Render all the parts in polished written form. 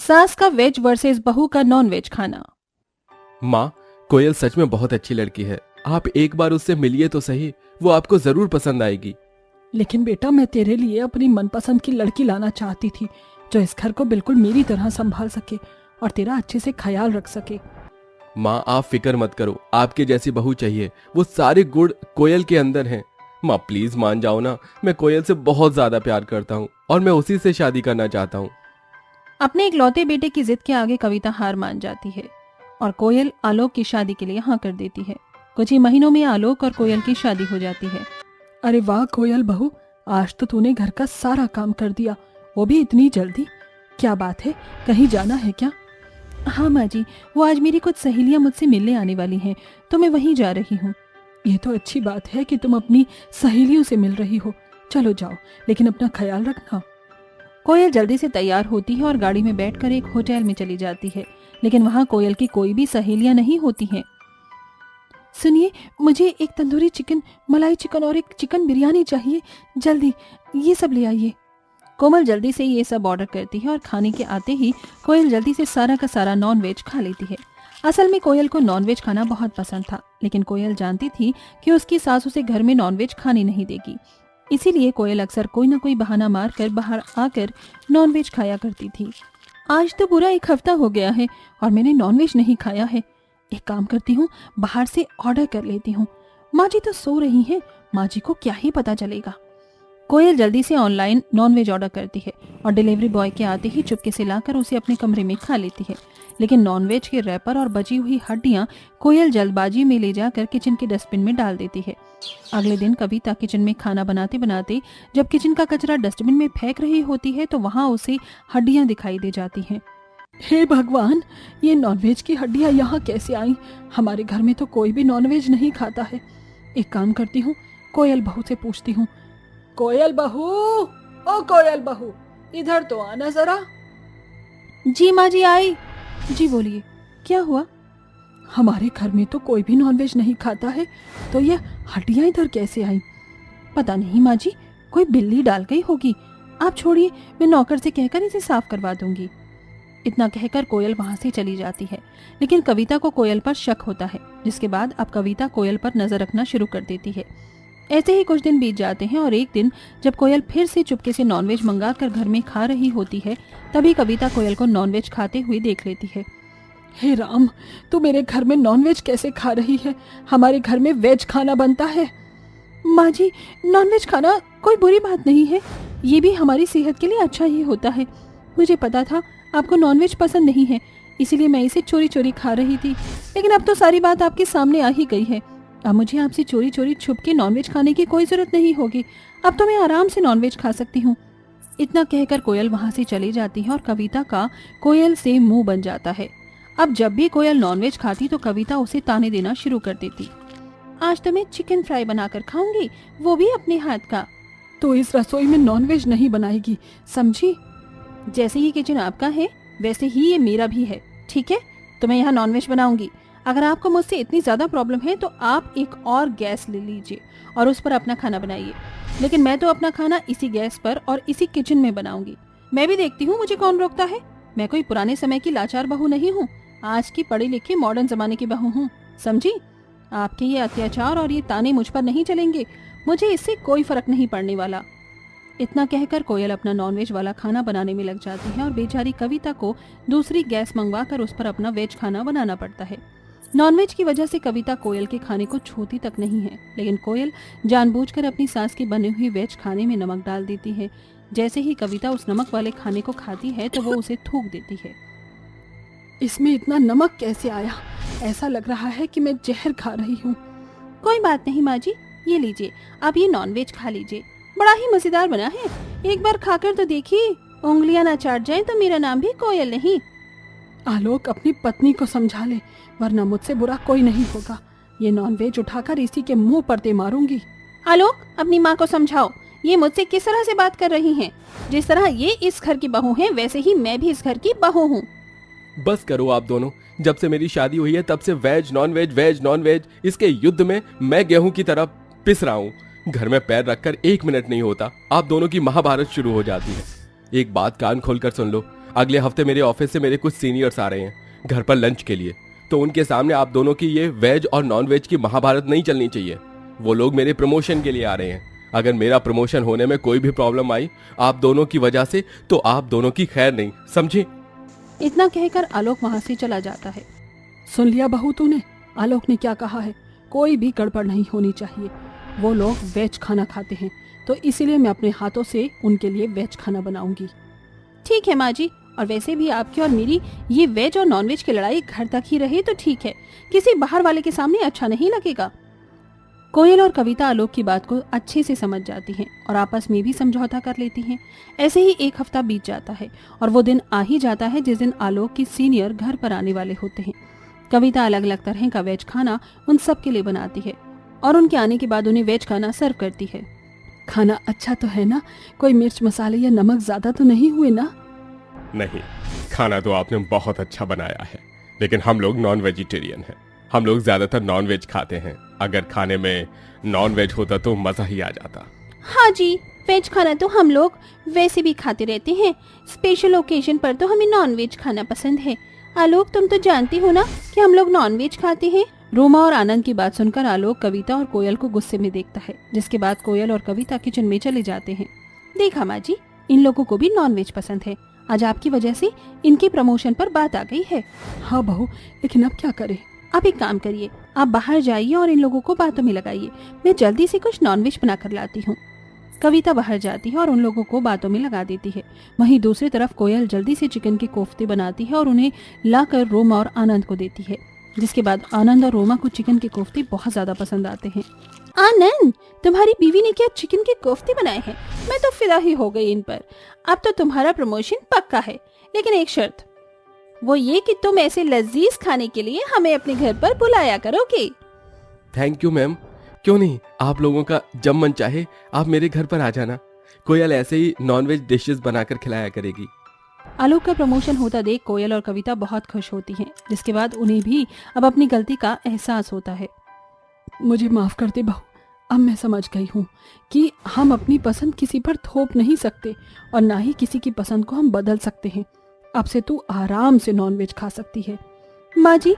सास का veg versus बहू का नॉन वेज खाना। माँ, कोयल सच में बहुत अच्छी लड़की है। आप एक बार उससे मिलिए तो सही, वो आपको जरूर पसंद आएगी। लेकिन बेटा, मैं तेरे लिए अपनी मनपसंद की लड़की लाना चाहती थी, जो इस घर को बिल्कुल मेरी तरह संभाल सके और तेरा अच्छे से ख्याल रख सके। माँ, आप फिक्र मत करो, आपके जैसी बहू चाहिए। वो सारे गुण कोयल के अंदर हैं। माँ प्लीज मान जाओ ना, मैं कोयल से बहुत ज्यादा प्यार करता हूँ और मैं उसी से शादी करना चाहता हूँ। अपने इकलौते बेटे की जिद के आगे कविता हार मान जाती है और कोयल आलोक की शादी के लिए हाँ कर देती है। कुछ ही महीनों में आलोक और कोयल की शादी हो जाती है। अरे वाह कोयल बहू, आज तो तूने घर का सारा काम कर दिया, वो भी इतनी जल्दी। क्या बात है, कहीं जाना है क्या? हाँ माँ जी, वो आज मेरी कुछ सहेलियां मुझसे मिलने आने वाली हैं, तो मैं वहीं जा रही हूँ। ये तो अच्छी बात है कि तुम अपनी सहेलियों से मिल रही हो। चलो जाओ, लेकिन अपना ख्याल रखना। कोयल जल्दी से तैयार होती है और गाड़ी में बैठकर एक होटल में चली जाती है, लेकिन वहाँ कोयल की कोई भी सहेलियां नहीं होती हैं। सुनिए, मुझे एक तंदूरी चिकन, मलाई चिकन और एक चिकन बिरयानी चाहिए, जल्दी ये सब ले आइए। कोमल जल्दी से ये सब ऑर्डर करती है और खाने के आते ही कोयल जल्दी से सारा का सारा नॉन वेज खा लेती है। असल में कोयल को नॉन वेज खाना बहुत पसंद था, लेकिन कोयल जानती थी कि उसकी सास उसे घर में नॉन वेज खाने नहीं देगी। इसीलिए कोयल अक्सर कोई ना कोई बहाना मारकर बाहर आकर नॉन वेज खाया करती थी। आज तो पूरा एक हफ्ता हो गया है और मैंने नॉन वेज नहीं खाया है। एक काम करती हूँ, बाहर से ऑर्डर कर लेती हूँ। माँ जी तो सो रही हैं, माँ जी को क्या ही पता चलेगा। कोयल जल्दी से ऑनलाइन नॉनवेज ऑर्डर करती है और डिलीवरी बॉय के आते ही चुपके से लाकर उसे अपने कमरे में खा लेती है। लेकिन नॉनवेज के रैपर और बची हुई हड्डियां कोयल जल्दबाजी में ले जाकर किचन के डस्टबिन में डाल देती है। अगले दिन कविता किचन में खाना बनाते बनाते जब किचन का कचरा डस्टबिन में फेंक रही होती है तो वहां उसे हड्डियां दिखाई दे जाती हैं। हे भगवान, ये नॉनवेज की हड्डियां यहाँ कैसे आई? हमारे घर में तो कोई भी नॉनवेज नहीं खाता है। एक काम करती हूँ, कोयल बहू से पूछती हूँ। कोयल बहू, ओ कोयल बहू, इधर तो आना जरा। जी माँ जी, आई। जी बोलिए, क्या हुआ? हमारे घर में तो कोई भी नॉनवेज नहीं खाता है, तो ये हड्डियां इधर कैसे आई? पता नहीं माँ जी, कोई बिल्ली डाल गई होगी। आप छोड़िए, मैं नौकर से कहकर इसे साफ करवा दूंगी। इतना कहकर कोयल वहां से चली जाती है, लेकिन कविता को कोयल पर शक होता है, जिसके बाद अब कविता कोयल पर नजर रखना शुरू कर देती है। ऐसे ही कुछ दिन बीत जाते हैं और एक दिन जब कोयल फिर से चुपके से नॉनवेज मंगाकर घर में खा रही होती है, तभी कविता कोयल को नॉनवेज खाते हुए देख लेती है। हे राम, तू मेरे घर में नॉनवेज कैसे खा रही है? हमारे घर में वेज खाना बनता है। माँ जी, नॉनवेज खाना कोई बुरी बात नहीं है, ये भी हमारी सेहत के लिए अच्छा ही होता है। मुझे पता था आपको नॉनवेज पसंद नहीं है, इसीलिए मैं इसे चोरी चोरी खा रही थी, लेकिन अब तो सारी बात आपके सामने आ ही गई है। अब मुझे आपसे चोरी चोरी छुप के नॉनवेज खाने की कोई जरूरत नहीं होगी। अब तो मैं आराम से नॉनवेज खा सकती हूँ। इतना कहकर कोयल वहां से चली जाती है और कविता का कोयल से मुंह बन जाता है। अब जब भी कोयल नॉनवेज खाती तो कविता उसे ताने देना शुरू कर देती। आज तो मैं चिकन फ्राई बनाकर खाऊंगी, वो भी अपने हाथ का। तो इस रसोई में नॉनवेज नहीं बनाएगी, समझी? जैसे ही किचन आपका है वैसे ही ये मेरा भी है, ठीक है? तो मैं यहाँ नॉनवेज बनाऊंगी। अगर आपको मुझसे इतनी ज्यादा प्रॉब्लम है तो आप एक और गैस ले लीजिए और उस पर अपना खाना बनाइए, लेकिन मैं तो अपना खाना इसी गैस पर और इसी किचन में बनाऊंगी। मैं भी देखती हूँ मुझे कौन रोकता है। मैं कोई पुराने समय की लाचार बहू नहीं हूँ, आज की पढ़ी लिखी मॉडर्न जमाने की बहू हूँ, समझी? आपके ये अत्याचार और ये ताने मुझ पर नहीं चलेंगे, मुझे इससे कोई फर्क नहीं पड़ने वाला। इतना कहकर कोयल अपना नॉनवेज वाला खाना बनाने में लग जाती है और बेचारी कविता को दूसरी गैस मंगवाकर उस पर अपना वेज खाना बनाना पड़ता है। नॉनवेज की वजह से कविता कोयल के खाने को छूती तक नहीं है, लेकिन कोयल जानबूझकर अपनी सास की बनी हुई वेज खाने में नमक डाल देती है। जैसे ही कविता उस नमक वाले खाने को खाती है तो वो उसे थूक देती है। इसमें इतना नमक कैसे आया? ऐसा लग रहा है कि मैं जहर खा रही हूँ। कोई बात नहीं माँ जी, ये लीजिए, आप ये नॉनवेज खा लीजिए, बड़ा ही मजेदार बना है। एक बार खाकर तो देखिए, उंगलियां ना चाट जाए तो मेरा नाम भी कोयल नहीं। आलोक, अपनी पत्नी को समझा ले, वरना मुझसे बुरा कोई नहीं होगा। ये नॉनवेज उठाकर इसी के मुंह पर दे मारूंगी। आलोक, अपनी माँ को समझाओ, ये मुझसे किस तरह से बात कर रही हैं? जिस तरह ये इस घर की बहू हैं, वैसे ही मैं भी इस घर की बहू हूँ। बस करो आप दोनों, जब से मेरी शादी हुई है तब से वेज नॉन वेज इसके युद्ध में मैं गेहूं की तरह पिस रहा हूँ। घर में पैर रखकर 1 मिनट नहीं होता, आप दोनों की महाभारत शुरू हो जाती है। एक बात कान खोलकर सुन लो, अगले हफ्ते मेरे ऑफिस से मेरे कुछ सीनियर्स आ रहे हैं घर पर लंच के लिए, तो उनके सामने आप दोनों की ये वेज और नॉन वेज की महाभारत नहीं चलनी चाहिए। वो लोग मेरे प्रमोशन के लिए आ रहे हैं। अगर मेरा प्रमोशन होने में कोई भी प्रॉब्लम आई आप दोनों की वजह से, तो आप दोनों की खैर नहीं, समझे? इतना कहकर आलोक वहां से चला जाता है। सुन लिया बहू तूने, आलोक ने क्या कहा है? कोई भी गड़बड़ नहीं होनी चाहिए। वो लोग वेज खाना खाते हैं, तो इसीलिए मैं अपने हाथों से उनके लिए वेज खाना बनाऊंगी। ठीक है माँ जी, और वैसे भी आपकी और मेरी ये वेज और नॉन वेज की लड़ाई घर तक ही रहे तो ठीक है, किसी बाहर वाले के सामने अच्छा नहीं लगेगा। कोयल और कविता आलोक की बात को अच्छे से समझ जाती हैं और आपस में भी समझौता कर लेती हैं। ऐसे ही एक हफ्ता बीत जाता है और वो दिन आ ही जाता है जिस दिन आलोक की सीनियर घर पर आने वाले होते हैं। कविता अलग अलग तरह का वेज खाना उन सब के लिए बनाती है और उनके आने के बाद उन्हें वेज खाना सर्व करती है। खाना अच्छा तो है ना? कोई मिर्च मसाले या नमक ज्यादा तो नहीं हुए ना? नहीं, खाना तो आपने बहुत अच्छा बनाया है, लेकिन हम लोग नॉन वेजिटेरियन हैं। हम लोग ज्यादातर नॉन वेज खाते हैं। अगर खाने में नॉन वेज होता तो मजा ही आ जाता। हाँ जी, वेज खाना तो हम लोग वैसे भी खाते रहते हैं, स्पेशल ओकेजन पर तो हमें नॉन वेज खाना पसंद है। आलोक तुम तो जानती हो ना कि हम लोग नॉन वेज खाते हैं। रोमा और आनंद की बात सुनकर आलोक कविता और कोयल को गुस्से में देखता है, जिसके बाद कोयल और कविता किचन में चले जाते हैं। देखा माँ जी, इन लोगों को भी नॉन वेज पसंद है। आज आपकी वजह से इनके प्रमोशन पर बात आ गई है। हाँ बहू, लेकिन अब क्या करें? आप एक काम करिए, आप बाहर जाइए और इन लोगों को बातों में लगाइए। मैं जल्दी से कुछ नॉनवेज बना कर लाती हूँ। कविता बाहर जाती है और उन लोगों को बातों में लगा देती है। वहीं दूसरी तरफ कोयल जल्दी से चिकन के कोफ्ते बनाती है और उन्हें लाकर रोमा और आनंद को देती है, जिसके बाद आनंद और रोमा को चिकन के कोफ्ते बहुत ज्यादा पसंद आते हैं। आनंद, तुम्हारी बीवी ने क्या चिकन के कोफ्ते बनाए हैं? मैं तो फिदा ही हो गई इन पर। अब तो तुम्हारा प्रमोशन पक्का है, लेकिन एक शर्त, वो ये कि तुम ऐसे लजीज खाने के लिए हमें अपने घर पर बुलाया करोगे। थैंक यू मैम, क्यों नहीं, आप लोगों का जब मन चाहे आप मेरे घर पर आ जाना। कोयल ऐसे ही नॉनवेज डिशेस बनाकर खिलाया करेगी। आलोक का प्रमोशन होता देख कोयल और कविता बहुत खुश होती हैं, जिसके बाद उन्हें भी अब अपनी गलती का एहसास होता है। मुझे माफ कर दे बहू, अब मैं समझ गई हूँ कि हम अपनी पसंद किसी पर थोप नहीं सकते और ना ही किसी की पसंद को हम बदल सकते हैं। अब से तू आराम से नॉनवेज खा सकती है। माँ जी,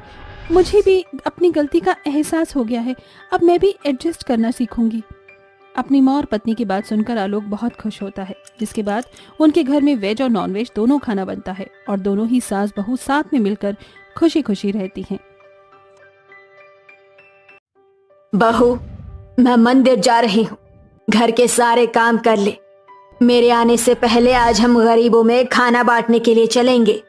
मुझे भी अपनी गलती का एहसास हो गया है। अब मैं भी एडजस्ट करना सीखूंगी। अपनी माँ और पत्नी की बात सुनकर आलोक बहुत खुश होता है, जिसके बाद उनके घर में वेज और नॉनवेज दोनों खाना बनता है और दोनों ही सास बहू साथ में मिलकर खुशी खुशी रहती हैं। बहू, मैं मंदिर जा रही हूँ, घर के सारे काम कर ले। मेरे आने से पहले आज हम गरीबों में खाना बांटने के लिए चलेंगे।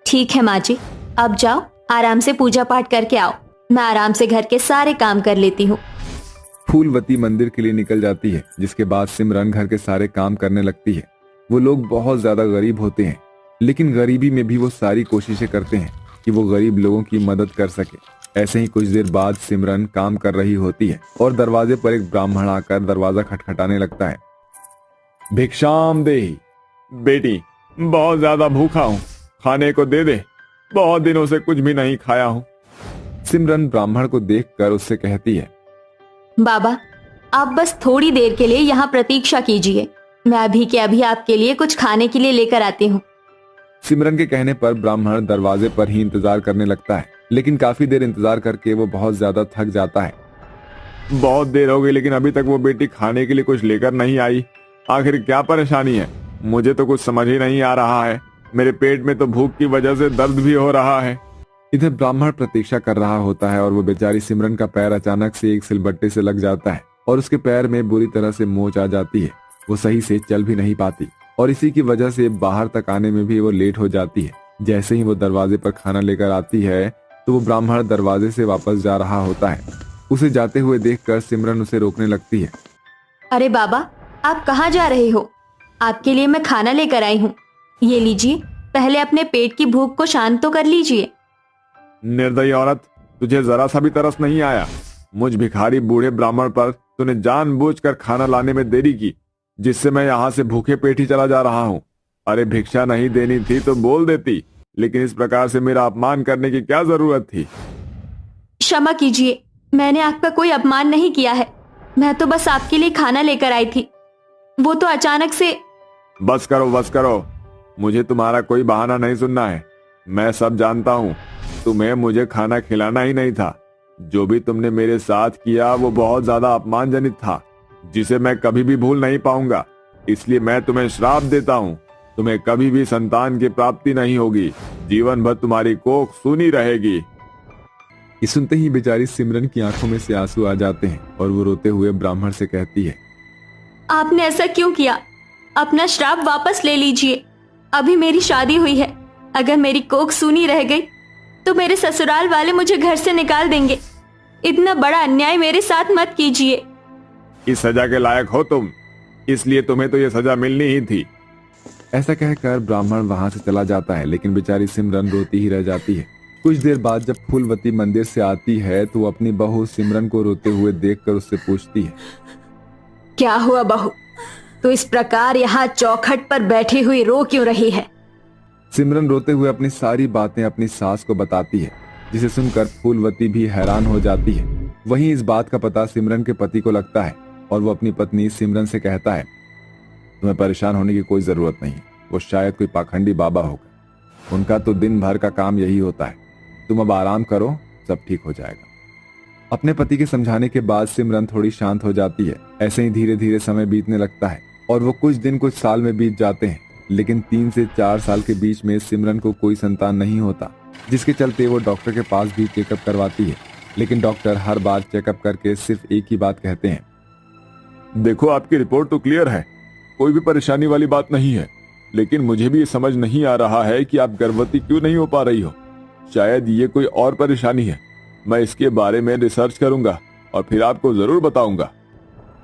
ठीक है माँ जी, अब जाओ, आराम से पूजा पाठ करके आओ। मैं आराम से घर के सारे काम कर लेती हूँ। फूलवती मंदिर के लिए निकल जाती है, जिसके बाद सिमरन घर के सारे काम करने लगती है। वो लोग बहुत ज्यादा गरीब होते हैं, लेकिन गरीबी में भी वो सारी कोशिशें करते हैं कि वो गरीब लोगों की मदद कर सके। ऐसे ही कुछ देर बाद सिमरन काम कर रही होती है और दरवाजे पर एक ब्राह्मण आकर दरवाजा खटखटाने लगता है। भिक्षाम देहि। बेटी, बहुत ज्यादा भूखा हूँ, खाने को दे दे, बहुत दिनों से कुछ भी नहीं खाया हूँ। सिमरन ब्राह्मण को देखकर उससे कहती है, बाबा, आप बस थोड़ी देर के लिए यहाँ प्रतीक्षा कीजिए, मैं अभी के अभी आपके लिए कुछ खाने के लिए लेकर आती हूँ। सिमरन के कहने पर ब्राह्मण दरवाजे पर ही इंतजार करने लगता है, लेकिन काफी देर इंतजार करके वो बहुत ज्यादा थक जाता है। बहुत देर हो गई, लेकिन अभी तक वो बेटी खाने के लिए कुछ लेकर नहीं आई। आखिर क्या परेशानी है? मुझे तो कुछ समझ ही नहीं आ रहा है। मेरे पेट में तो भूख की वजह से दर्द भी हो रहा है। इधर ब्राह्मण प्रतीक्षा कर रहा होता है और वो बेचारी सिमरन का पैर अचानक से एक सिलबट्टे से लग जाता है और उसके पैर में बुरी तरह से मोच आ जाती है। वो सही से चल भी नहीं पाती और इसी की वजह से बाहर तक आने में भी वो लेट हो जाती है। जैसे ही वो दरवाजे पर खाना लेकर आती है तो वो ब्राह्मण दरवाजे से वापस जा रहा होता है। उसे जाते हुए देखकर सिमरन उसे रोकने लगती है। अरे बाबा, आप कहाँ जा रहे हो? आपके लिए मैं खाना लेकर आई हूँ, ये लीजिए, पहले अपने पेट की भूख को शांत तो कर लीजिए। निर्दयी औरत, तुझे जरा सा भी तरस नहीं आया? मुझ भिखारी बूढ़े ब्राह्मण पर तूने जानबूझकर खाना लाने में देरी की, जिससे मैं यहाँ से भूखे पेट ही चला जा रहा हूँ। अरे भिक्षा नहीं देनी थी तो बोल देती, लेकिन इस प्रकार से मेरा अपमान करने की क्या जरूरत थी? क्षमा कीजिए, मैंने आपका कोई अपमान नहीं किया है, मैं तो बस आपके लिए खाना लेकर आई थी। वो तो अचानक से। बस करो, मुझे तुम्हारा कोई बहाना नहीं सुनना है। मैं सब जानता हूँ। तुम्हें मुझे खाना खिलाना ही नहीं था। जो भी तुमने मेरे साथ किया वो बहुत ज्यादा अपमानजनक था, जिसे मैं कभी भी भूल नहीं पाऊंगा। इसलिए मैं तुम्हें श्राप देता हूँ। तुम्हें कभी भी संतान की प्राप्ति नहीं होगी। जीवन भर तुम्हारी कोख सूनी रहेगी। ये सुनते ही बेचारी सिमरन की आंखों में से आंसू आ जाते हैं और वो रोते हुए ब्राह्मण से कहती है, आपने ऐसा क्यों किया? अपना श्राप वापस ले लीजिए। अभी मेरी शादी हुई है। अगर मेरी कोख सूनी रह गई तो मेरे ससुराल वाले मुझे घर से निकाल देंगे। इतना बड़ा अन्याय मेरे साथ मत कीजिए। इस सजा के लायक हो तुम, इसलिए तुम्हें तो ये सजा मिलनी ही थी। ऐसा कहकर ब्राह्मण वहां से चला जाता है, लेकिन बेचारी सिमरन रोती ही रह जाती है। कुछ देर बाद जब फूलवती मंदिर से आती है तो वो अपनी बहू सिमरन को रोते हुए देखकर उससे पूछती है, क्या हुआ बहू? तू इस प्रकार यहाँ चौखट पर बैठी हुई रो क्यों रही है? सिमरन रोते हुए अपनी सारी बातें अपनी सास को बताती है, जिसे सुनकर फूलवती भी हैरान हो जाती है। वहीं इस बात का पता सिमरन के पति को लगता है और वो अपनी पत्नी सिमरन से कहता है, तुम्हें परेशान होने की कोई जरूरत नहीं। वो शायद कोई पाखंडी बाबा होगा। उनका तो दिन भर का काम यही होता है। तुम अब आराम करो, सब ठीक हो जाएगा। अपने पति के समझाने के बाद सिमरन थोड़ी शांत हो जाती है। ऐसे ही धीरे धीरे समय बीतने लगता है और वो कुछ दिन कुछ साल में बीत जाते हैं, लेकिन 3 से 4 साल के बीच में सिमरन को कोई संतान नहीं होता, जिसके चलते वो डॉक्टर के पास भी चेकअप करवाती है। लेकिन डॉक्टर हर बार चेकअप करके सिर्फ एक ही बात कहते हैं, देखो आपकी रिपोर्ट तो क्लियर है, कोई भी परेशानी वाली बात नहीं है, लेकिन मुझे भी ये समझ नहीं आ रहा है कि आप गर्भवती क्यों नहीं हो पा रही हो। शायद ये कोई और परेशानी है। मैं इसके बारे में रिसर्च करूंगा और फिर आपको जरूर बताऊंगा।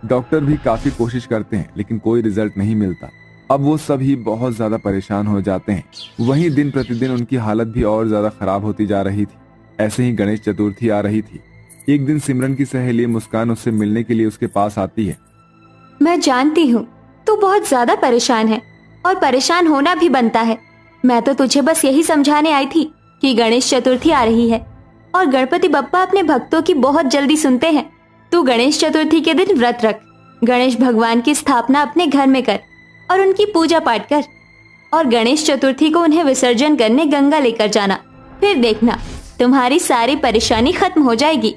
डॉक्टर भी काफी कोशिश करते हैं, लेकिन कोई रिजल्ट नहीं मिलता। अब वो सभी बहुत ज्यादा परेशान हो जाते हैं। वहीं दिन प्रतिदिन उनकी हालत भी और ज्यादा खराब होती जा रही थी। ऐसे ही गणेश चतुर्थी आ रही थी। एक दिन सिमरन की सहेली मुस्कान उससे मिलने के लिए उसके पास आती है। मैं जानती हूँ तू बहुत ज्यादा परेशान है और परेशान होना भी बनता है। मैं तो तुझे बस यही समझाने आई थी कि गणेश चतुर्थी आ रही है और गणपति बप्पा अपने भक्तों की बहुत जल्दी सुनते हैं। तू गणेश चतुर्थी के दिन व्रत रख, गणेश भगवान की स्थापना अपने घर में कर और उनकी पूजा पाठ कर, और गणेश चतुर्थी को उन्हें विसर्जन करने गंगा लेकर जाना। फिर देखना तुम्हारी सारी परेशानी खत्म हो जाएगी।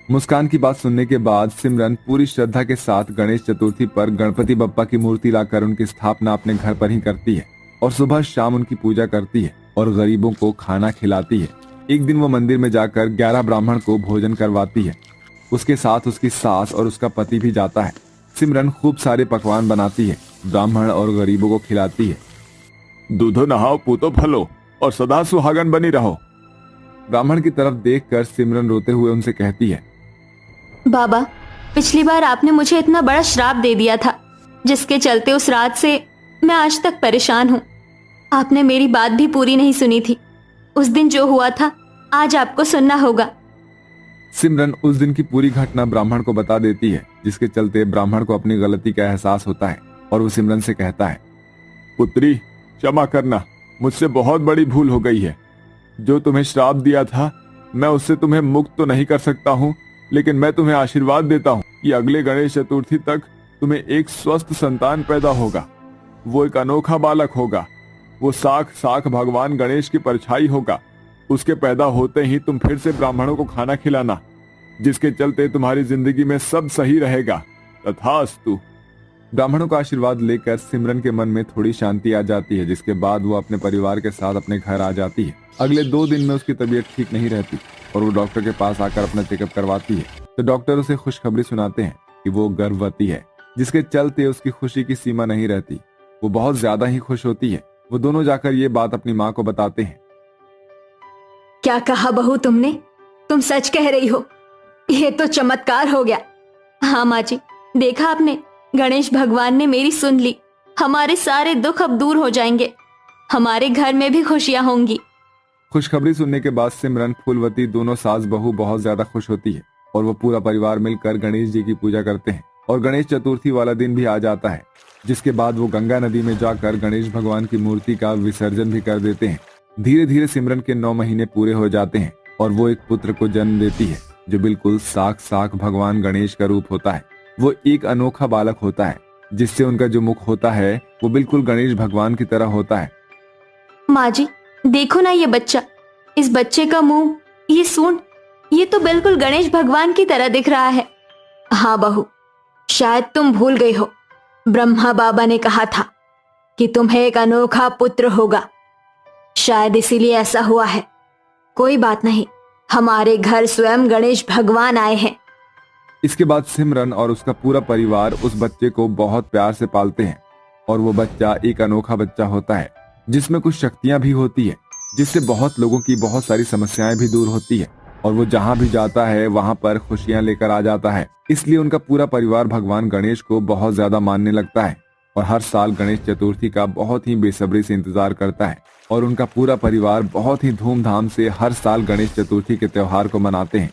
मुस्कान की बात सुनने के बाद सिमरन पूरी श्रद्धा के साथ गणेश चतुर्थी पर गणपति बप्पा की मूर्ति लाकर उनकी स्थापना अपने घर पर ही करती है और सुबह शाम उनकी पूजा करती है और गरीबों को खाना खिलाती है। एक दिन वो मंदिर में जाकर 11 ब्राह्मण को भोजन करवाती है। उसके साथ उसकी सास और उसका पति भी जाता है। सिमरन खूब सारे पकवान बनाती है, ब्राह्मण और गरीबों को खिलाती है। दूधो नहाओ पूतो फलो और सदा सुहागन बनी रहो। ब्राह्मण की तरफ देखकर सिमरन रोते हुए उनसे कहती है, बाबा, पिछली बार आपने मुझे इतना बड़ा श्राप दे दिया था, जिसके चलते उस रात से मैं आज तक परेशान हूँ। आपने मेरी बात भी पूरी नहीं सुनी थी। उस दिन जो हुआ था आज आपको सुनना होगा। सिमरन उस दिन की पूरी घटना ब्राह्मण को बता देती है, जिसके चलते ब्राह्मण को अपनी गलती का एहसास होता है और वो सिमरन से कहता है, पुत्री क्षमा करना, मुझसे बहुत बड़ी भूल हो गई है। जो तुम्हें श्राप दिया था मैं उससे तुम्हें मुक्त तो नहीं कर सकता हूँ, लेकिन मैं तुम्हें आशीर्वाद देता हूँ कि अगले गणेश चतुर्थी तक तुम्हें एक स्वस्थ संतान पैदा होगा। वो एक अनोखा बालक होगा। वो साख भगवान गणेश की परछाई होगा। उसके पैदा होते ही तुम फिर से ब्राह्मणों को खाना खिलाना, जिसके चलते तुम्हारी जिंदगी में सब सही रहेगा। तथास्तु। ब्राह्मणों का आशीर्वाद लेकर सिमरन के मन में थोड़ी शांति आ जाती है, जिसके बाद वो अपने परिवार के साथ अपने घर आ जाती है। अगले 2 दिन में उसकी तबीयत ठीक नहीं रहती और वो डॉक्टर के पास आकर अपना चेकअप करवाती है। तो डॉक्टर उसे खुशखबरी सुनाते हैं कि वो गर्भवती है, जिसके चलते उसकी खुशी की सीमा नहीं रहती। वो बहुत ज्यादा ही खुश होती है। वो दोनों जाकर ये बात अपनी माँ को बताते हैं। क्या कहा बहू तुमने? तुम सच कह रही हो? ये तो चमत्कार हो गया। हाँ माँ जी, देखा आपने, गणेश भगवान ने मेरी सुन ली। हमारे सारे दुख अब दूर हो जाएंगे। हमारे घर में भी खुशियां होंगी। खुशखबरी सुनने के बाद सिमरन, फूलवती दोनों सास बहू बहुत ज्यादा खुश होती है और वो पूरा परिवार मिलकर गणेश जी की पूजा करते हैं। और गणेश चतुर्थी वाला दिन भी आ जाता है, जिसके बाद वो गंगा नदी में जाकर गणेश भगवान की मूर्ति का विसर्जन भी कर देते हैं। धीरे धीरे सिमरन के 9 महीने पूरे हो जाते हैं और वो एक पुत्र को जन्म देती है, जो बिल्कुल साक्षात भगवान गणेश का रूप होता है। वो एक अनोखा बालक होता है, जिससे उनका जो मुख होता है वो बिल्कुल गणेश भगवान की तरह होता है माँ जी, देखो ना ये बच्चा, इस बच्चे का मुंह, ये सूंड, ये तो बिल्कुल गणेश भगवान की तरह दिख रहा है। हाँ बहू, शायद तुम भूल गई हो, ब्रह्मा बाबा ने कहा था कि तुम्हें एक अनोखा पुत्र होगा। शायद इसीलिए ऐसा हुआ है। कोई बात नहीं, हमारे घर स्वयं गणेश भगवान आए हैं। इसके बाद सिमरन और उसका पूरा परिवार उस बच्चे को बहुत प्यार से पालते हैं और वो बच्चा एक अनोखा बच्चा होता है जिसमें कुछ शक्तियां भी होती है, जिससे बहुत लोगों की बहुत सारी समस्याएं भी दूर होती है और वो जहां भी जाता है वहां पर खुशियां लेकर आ जाता है। इसलिए उनका पूरा परिवार भगवान गणेश को बहुत ज्यादा मानने लगता है और हर साल गणेश चतुर्थी का बहुत ही बेसब्री से इंतजार करता है और उनका पूरा परिवार बहुत ही धूमधाम से हर साल गणेश चतुर्थी के त्योहार को मनाते हैं।